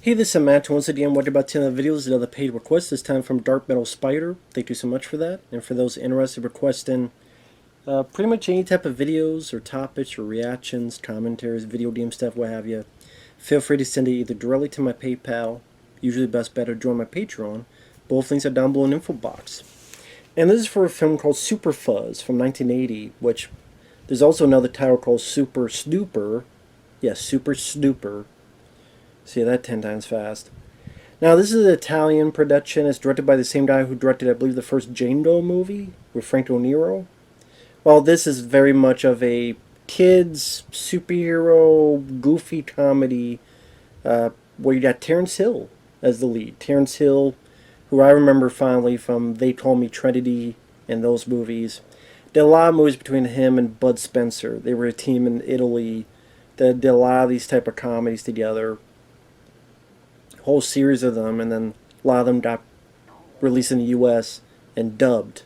Hey, this is Matt. Once again, what about 10 of the videos? Another paid request, this time from DarkMetalSpider. Thank you so much for that. And for those interested in requesting pretty much any type of videos or topics or reactions, commentaries, video game stuff, what have you, feel free to send it either directly to my PayPal, usually best bet to join my Patreon. Both links are down below in the info box. And this is for a film called Super Fuzz from 1980, which there's also another title called Super Snooper. Yes, Super Snooper. See that 10 times fast. Now, this is an Italian production. It's directed by the same guy who directed, I believe, the first Django movie with Franco Nero. Well, this is very much of a kids superhero goofy comedy where you got Terence Hill as the lead. Terence Hill, who I remember fondly from They Call Me Trinity and those movies. Did a lot of movies between him and Bud Spencer. They were a team in Italy that did a lot of these type of comedies together. Whole series of them, and then a lot of them got released in the US and dubbed,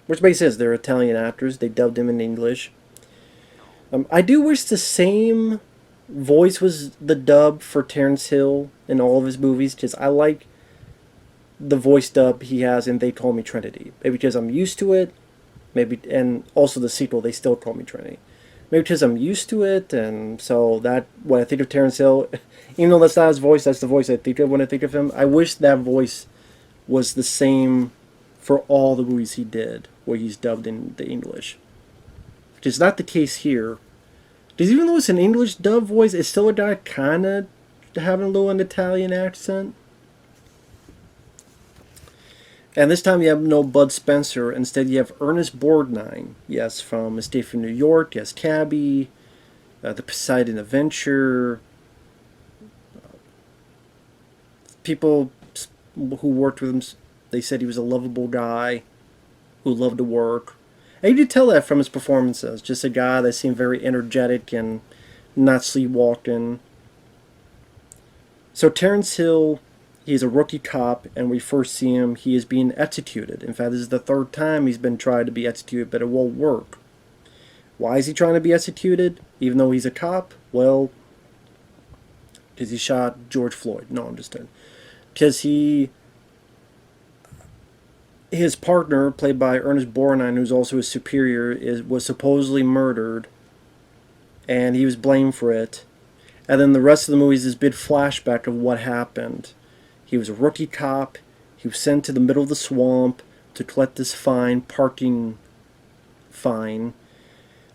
which makes sense. They're Italian actors. They dubbed them in English. I do wish the same voice was the dub for Terence Hill in all of his movies, because I like the voice dub he has in They Call Me Trinity. Maybe because I'm used to it, maybe, and also the sequel, They Still Call Me Trinity. Maybe because I'm used to it, and so that, when I think of Terence Hill, even though that's not his voice, that's the voice I think of when I think of him. I wish that voice was the same for all the movies he did, where he's dubbed in the English. Which is not the case here. Because even though it's an English dub voice, it's still a guy kind of having a little an Italian accent. And this time you have no Bud Spencer. Instead you have Ernest Borgnine. Yes, from Escape from New York. Yes, Cabby. The Poseidon Adventure. People who worked with him, they said he was a lovable guy who loved to work. And you could tell that from his performances. Just a guy that seemed very energetic and not sleepwalking. So Terence Hill, he's a rookie cop, and we first see him, he is being executed. In fact, this is the third time he's been tried to be executed, but it won't work. Why is he trying to be executed, even though he's a cop? Well, because he shot George Floyd. No, I'm just kidding. Because his partner, played by Ernest Borgnine, who's also his superior, was supposedly murdered, and he was blamed for it. And then the rest of the movie is this big flashback of what happened. He was a rookie cop. He was sent to the middle of the swamp to collect this parking fine.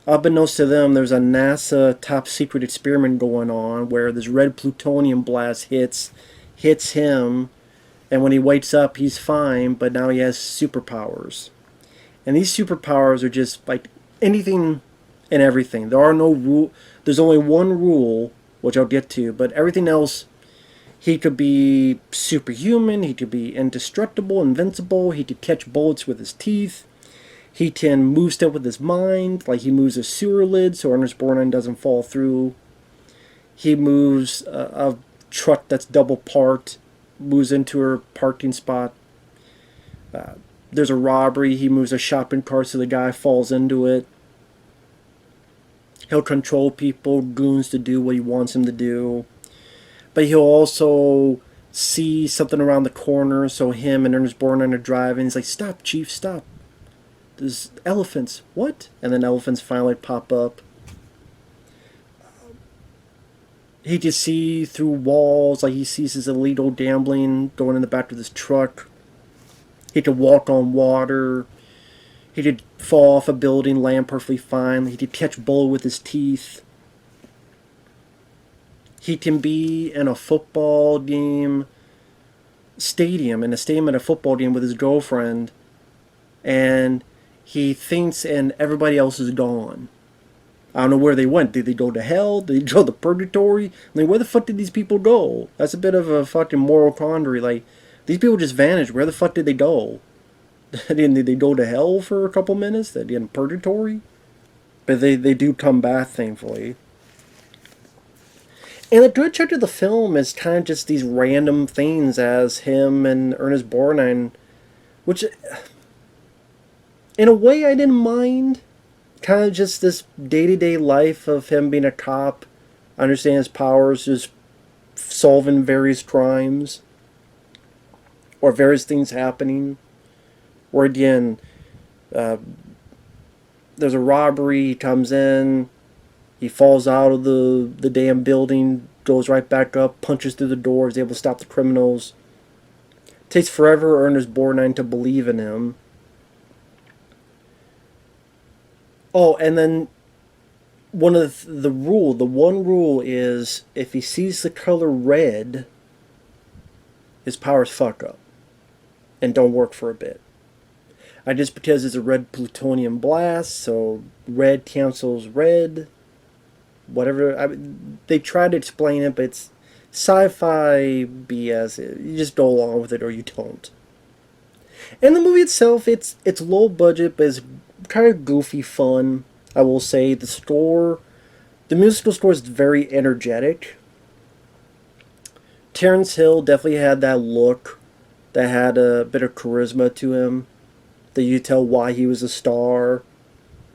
Unbeknownst to them, there's a NASA top secret experiment going on where this red plutonium blast hits him, and when he wakes up, he's fine, but now he has superpowers. And these superpowers are just like anything and everything. There are no rule. There's only one rule, which I'll get to, but everything else, he could be superhuman, he could be indestructible, invincible, he could catch bullets with his teeth, he can move stuff with his mind, like he moves a sewer lid so Ernest Borgnine doesn't fall through. He moves a truck that's double parked, moves into her parking spot. There's a robbery, he moves a shopping cart so the guy falls into it. He'll control people, goons, to do what he wants them to do. But he'll also see something around the corner, so him and Ernest Borgnine are driving. He's like, "Stop, Chief, stop. There's elephants." "What?" And then elephants finally pop up. He can see through walls, like he sees his illegal gambling going in the back of this truck. He could walk on water. He could fall off a building, land perfectly fine. He could catch bull with his teeth. He can be in a football game stadium, in a stadium at a football game with his girlfriend, and he thinks and everybody else is gone. I don't know where they went. Did they go to hell? Did they go to purgatory? I mean, where the fuck did these people go? That's a bit of a fucking moral quandary. Like, these people just vanished. Where the fuck did they go? Did they go to hell for a couple minutes? Did they in purgatory? But they do come back, thankfully. And the good chunk of the film is kind of just these random things as him and Ernest Borgnine, which, in a way, I didn't mind. Kind of just this day-to-day life of him being a cop, understand his powers, just solving various crimes or various things happening. Or again, uh, there's a robbery. He comes in, he falls out of the damn building, goes right back up, punches through the door, is able to stop the criminals. Takes forever for Ernest Borgnine to believe in him. Oh, and then the one rule is if he sees the color red, his powers fuck up and don't work for a bit. I just because it's a red plutonium blast, so red cancels red. Whatever. They try to explain it, but it's sci-fi BS. You just go along with it or you don't. And the movie itself, it's low budget, but it's kind of goofy fun. I will say the musical score is very energetic. Terence Hill definitely had that look that had a bit of charisma to him. That you tell why he was a star.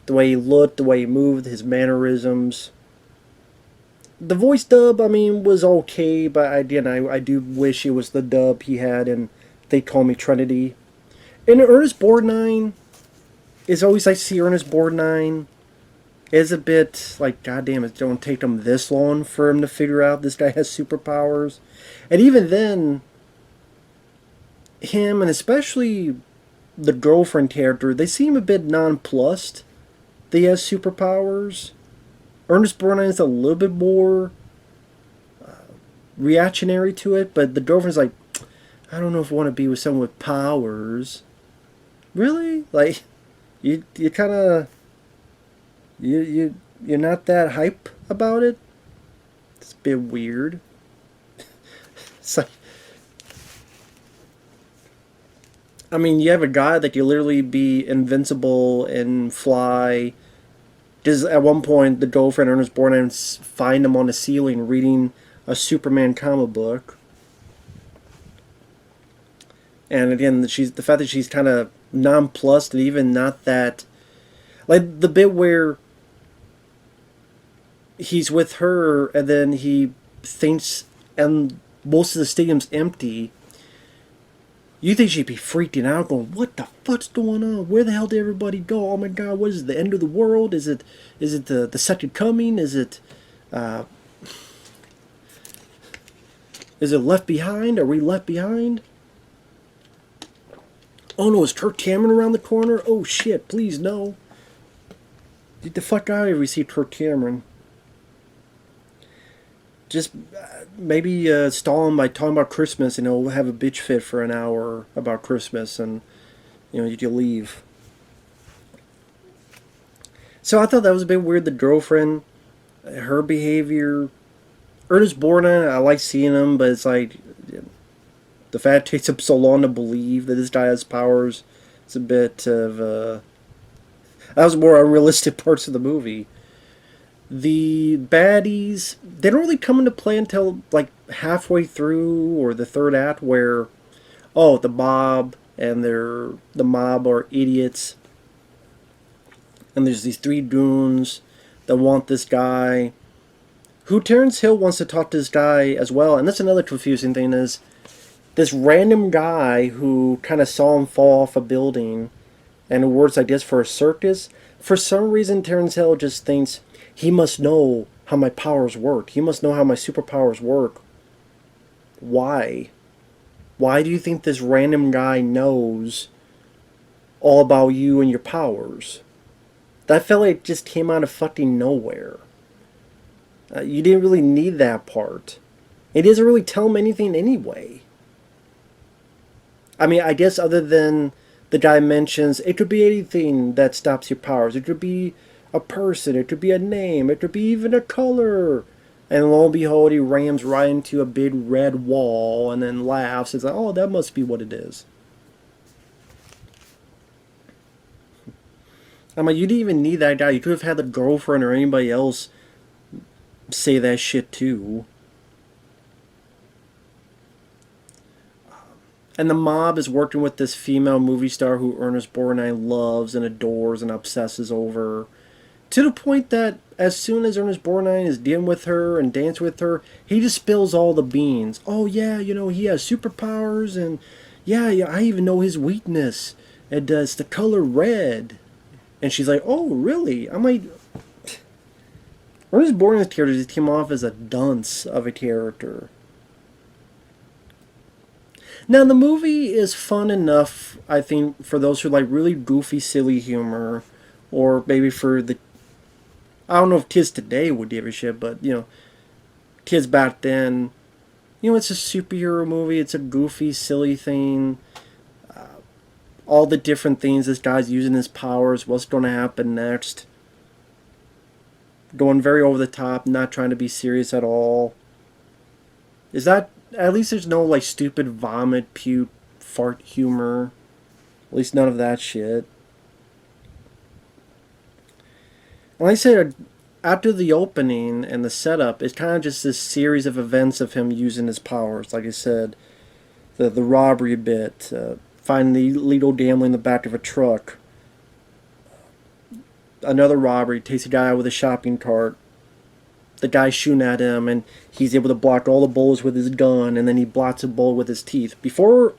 The way he looked, the way he moved, his mannerisms. The voice dub, I mean, was okay, but again, I do wish it was the dub he had in They Call Me Trinity. And Ernest Borgnine is always like to see Ernest Borgnine. Is a bit like, goddamn, it don't take them this long for him to figure out this guy has superpowers. And even then, him and especially the girlfriend character, they seem a bit nonplussed that he has superpowers. Ernest Borgnine is a little bit more reactionary to it, but the girlfriend's like, I don't know if I want to be with someone with powers. Really? Like, you kind of, you're not that hype about it? It's a bit weird. It's like, I mean, you have a guy that can literally be invincible and fly. Just at one point, the girlfriend, Ernest Borgnine, find him on the ceiling reading a Superman comic book. And again, the fact that she's kind of nonplussed and even not that, like the bit where he's with her and then he thinks and most of the stadium's empty. You think she'd be freaking out, going, "What the fuck's going on? Where the hell did everybody go? Oh my god, what is it, the end of the world? Is it the second coming? Is it Left Behind? Are we left behind? Oh no, is Kirk Cameron around the corner? Oh shit, please no. Get the fuck out of here if we see Kirk Cameron." Just maybe stall him by talking about Christmas, and he'll have a bitch fit for an hour about Christmas, and you can leave. So I thought that was a bit weird. The girlfriend, her behavior. Ernest Borgnine, I like seeing him, but it's like the fact it takes him so long to believe that this guy has powers. It's a bit of that was more unrealistic parts of the movie. The baddies, they don't really come into play until like halfway through or the third act, where the mob are idiots, and there's these three goons that want this guy, who Terence Hill wants to talk to this guy as well. And that's another confusing thing, is this random guy who kind of saw him fall off a building and who works like this for a circus. For some reason, Terence Hill just thinks he must know how my powers work. He must know how my superpowers work. Why? Why do you think this random guy knows all about you and your powers? That felt like it just came out of fucking nowhere. You didn't really need that part. It doesn't really tell him anything anyway. I mean, I guess other than the guy mentions, it could be anything that stops your powers. It could be a person, it could be a name, it could be even a color. And lo and behold, he rams right into a big red wall and then laughs. It's like, oh, that must be what it is. I'm like, you didn't even need that guy. You could have had the girlfriend or anybody else say that shit too. And the mob is working with this female movie star who Ernest Borgnine loves and adores and obsesses over, To the point that as soon as Ernest Borgnine is dealing with her and dance with her, he just spills all the beans. Oh yeah, he has superpowers, and yeah, I even know his weakness. It's the color red. And she's like, oh really? I'm like, Ernest Borgnine's character just came off as a dunce of a character. Now the movie is fun enough, I think, for those who like really goofy, silly humor, or maybe for the, I don't know if kids today would give a shit, but kids back then, it's a superhero movie. It's a goofy, silly thing. All the different things this guy's using his powers. What's going to happen next? Going very over the top, not trying to be serious at all. Is that, at least there's no like stupid vomit, puke, fart humor. At least none of that shit. And like I said, after the opening and the setup, it's kind of just this series of events of him using his powers. Like I said, the robbery bit, finding the illegal gambling in the back of a truck. Another robbery, takes a guy out with a shopping cart. The guy shooting at him, and he's able to block all the bullets with his gun, and then he blocks a bullet with his teeth. Before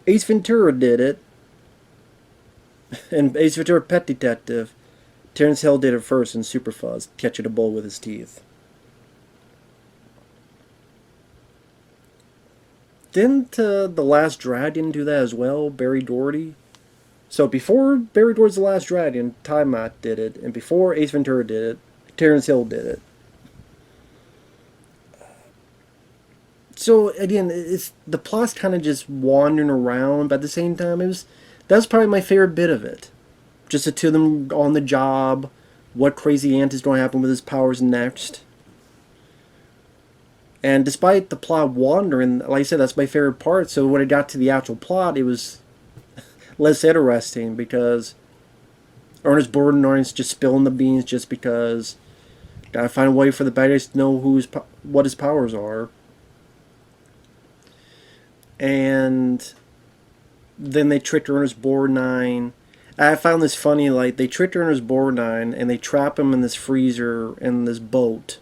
Ace Ventura did it, and Ace Ventura Pet Detective, Terence Hill did it first in Super Fuzz, catching a bullet with his teeth. Didn't The Last Dragon do that as well, Barry Doherty? So before Barry Doherty's The Last Dragon, Timot did it, and before Ace Ventura did it, Terence Hill did it. So again, it's the plot's kind of just wandering around, but at the same time, that's probably my favorite bit of it. Just the two of them on the job, what crazy ant is going to happen with his powers next. And despite the plot wandering, like I said, that's my favorite part. So when it got to the actual plot, it was less interesting because Ernest Borgnine's just spilling the beans just because. Gotta find a way for the bad guys to know what his powers are. And then they tricked Ernest Borgnine. I found this funny, like, they tricked Ernest Borgnine and they trap him in this freezer in this boat.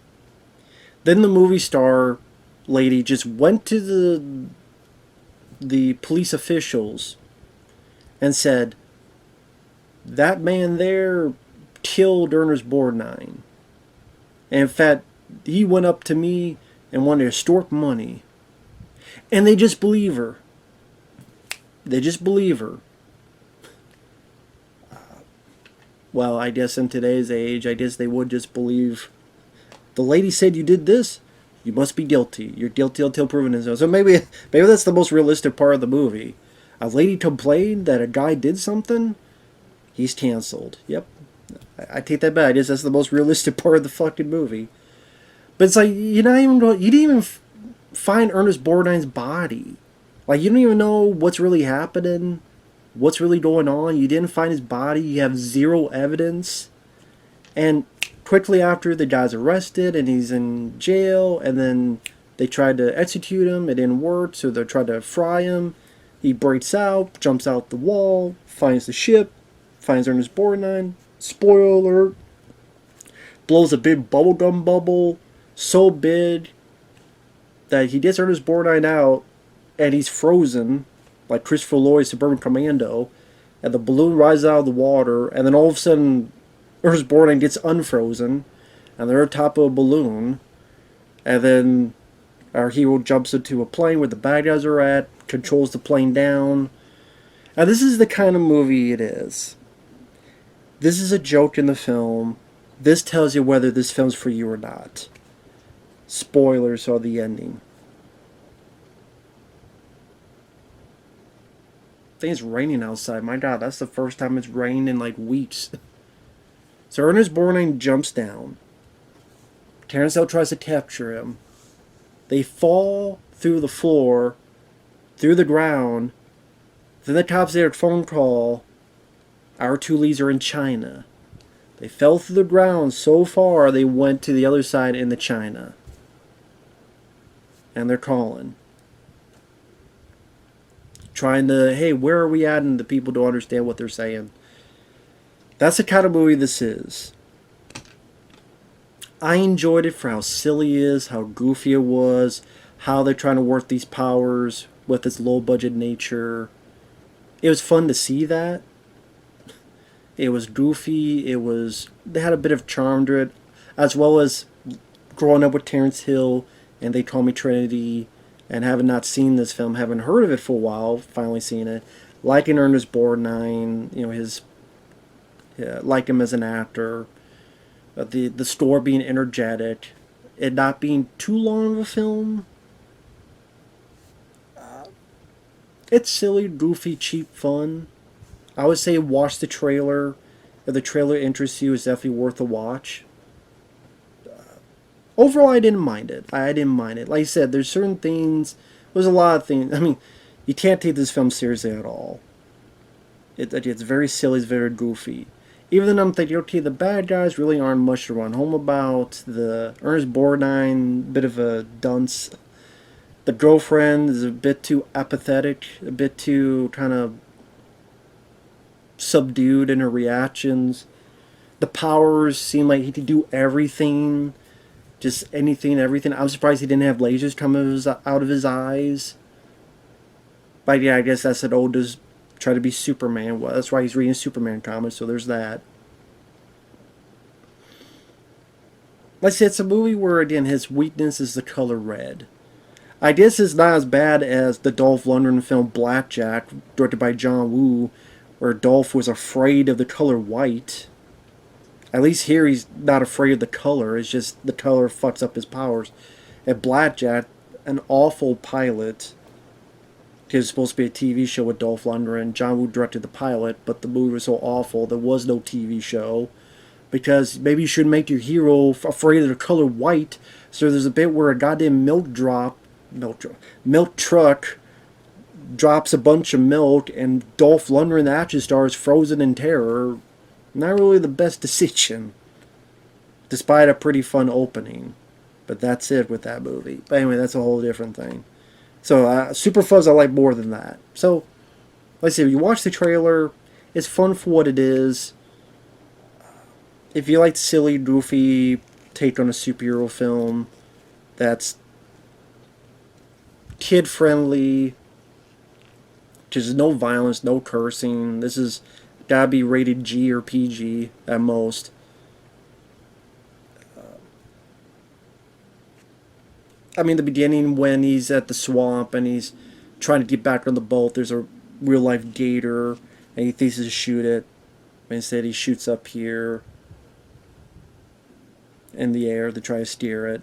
Then the movie star lady just went to the police officials and said, that man there killed Ernest Borgnine. And in fact, he went up to me and wanted to extort money. And they just believe her. They just believe her. Well, I guess in today's age, I guess they would just believe. The lady said you did this, you must be guilty. You're guilty until proven innocent. So maybe that's the most realistic part of the movie. A lady complained that a guy did something, he's canceled. Yep. I take that back. I guess that's the most realistic part of the fucking movie. But it's like, you didn't even find Ernest Borgnine's body. Like, you don't even know what's really happening, what's really going on. You didn't find his body. You have zero evidence. And quickly after, the guy's arrested and he's in jail, and then they tried to execute him. It didn't work, so they tried to fry him. He breaks out, jumps out the wall, finds the ship, finds Ernest Borgnine. Spoiler alert. Blows a big bubblegum bubble, so big that he gets Ernest Borgnine out, and he's frozen, like Christopher Lloyd's Suburban Commando, and the balloon rises out of the water, and then all of a sudden, Ernest Borgnine gets unfrozen, and they're on top of a balloon, and then our hero jumps into a plane where the bad guys are at, controls the plane down. Now this is the kind of movie it is. This is a joke in the film. This tells you whether this film's for you or not. Spoilers are the ending. I think it's raining outside. My God, that's the first time it's rained in like weeks. So Ernest Borgnine jumps down. Terence Hill tries to capture him. They fall through the floor, through the ground. Then the cops get a phone call. Our two leads are in China. They fell through the ground so far they went to the other side into China. And they're calling. Trying to, hey, where are we at? And the people don't understand what they're saying. That's the kind of movie this is. I enjoyed it for how silly it is, how goofy it was, how they're trying to work these powers with its low budget nature. It was fun to see that. It was goofy. They had a bit of charm to it, as well as growing up with Terence Hill and They Call Me Trinity, and having not seen this film, having heard of it for a while, finally seeing it, liking Ernest Borgnine, his like him as an actor, the store being energetic, it not being too long of a film. It's silly, goofy, cheap fun. I would say watch the trailer. If the trailer interests you, it's definitely worth a watch. Overall, I didn't mind it. I didn't mind it. Like I said, there's certain things. There's a lot of things. I mean, you can't take this film seriously at all. It's very silly. It's very goofy. Even then, I'm thinking, okay, the bad guys really aren't much to run home about. The Ernest Borgnine, bit of a dunce. The girlfriend is a bit too apathetic, a bit too kind of subdued in her reactions. The powers seem like he could do everything, just anything, everything. I'm surprised he didn't have lasers coming out of his eyes. But yeah, I guess that's an Odysee try to be Superman. Well, that's why he's reading Superman comics, so there's that. Like I said, it's a movie where, again, his weakness is the color red. I guess it's not as bad as the Dolph Lundgren film Blackjack, directed by John Woo, where Dolph was afraid of the color white. At least here he's not afraid of the color, it's just the color fucks up his powers. At Blackjack, an awful pilot. It was supposed to be a TV show with Dolph Lundgren. John Woo directed the pilot, but the movie was so awful there was no TV show. Because maybe you should make your hero afraid of the color white. So there's a bit where a goddamn milk truck drops a bunch of milk, and Dolph Lundgren, the action star, is frozen in terror. Not really the best decision, despite a pretty fun opening. But that's it with that movie. But anyway, that's a whole different thing. So Super Fuzz I like more than that. So, like I said, if you watch the trailer, it's fun for what it is. If you like silly, goofy take on a superhero film that's kid-friendly, there's no violence, no cursing. This is gotta be rated G or PG at most. I mean, the beginning when he's at the swamp and he's trying to get back on the boat, there's a real-life gator, and he thinks to shoot it. Instead, he shoots up here in the air to try to steer it.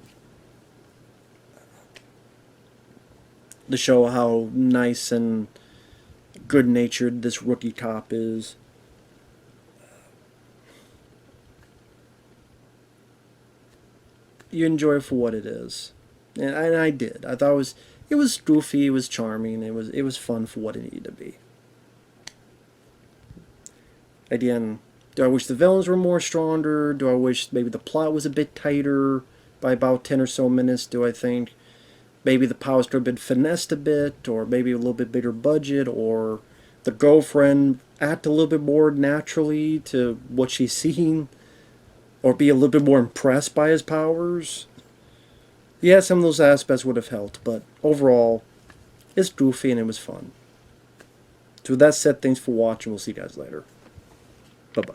To show how nice and good-natured this rookie cop is. You enjoy it for what it is. And I did. I thought it was goofy, it was charming, it was fun for what it needed to be. Again, do I wish the villains were more stronger? Do I wish maybe the plot was a bit tighter by about 10 or so minutes? Do I think maybe the powers could have been finessed a bit, or maybe a little bit bigger budget, or the girlfriend act a little bit more naturally to what she's seeing, or be a little bit more impressed by his powers? Yeah, some of those aspects would have helped, but overall, it's goofy and it was fun. So with that said, thanks for watching. We'll see you guys later. Bye-bye.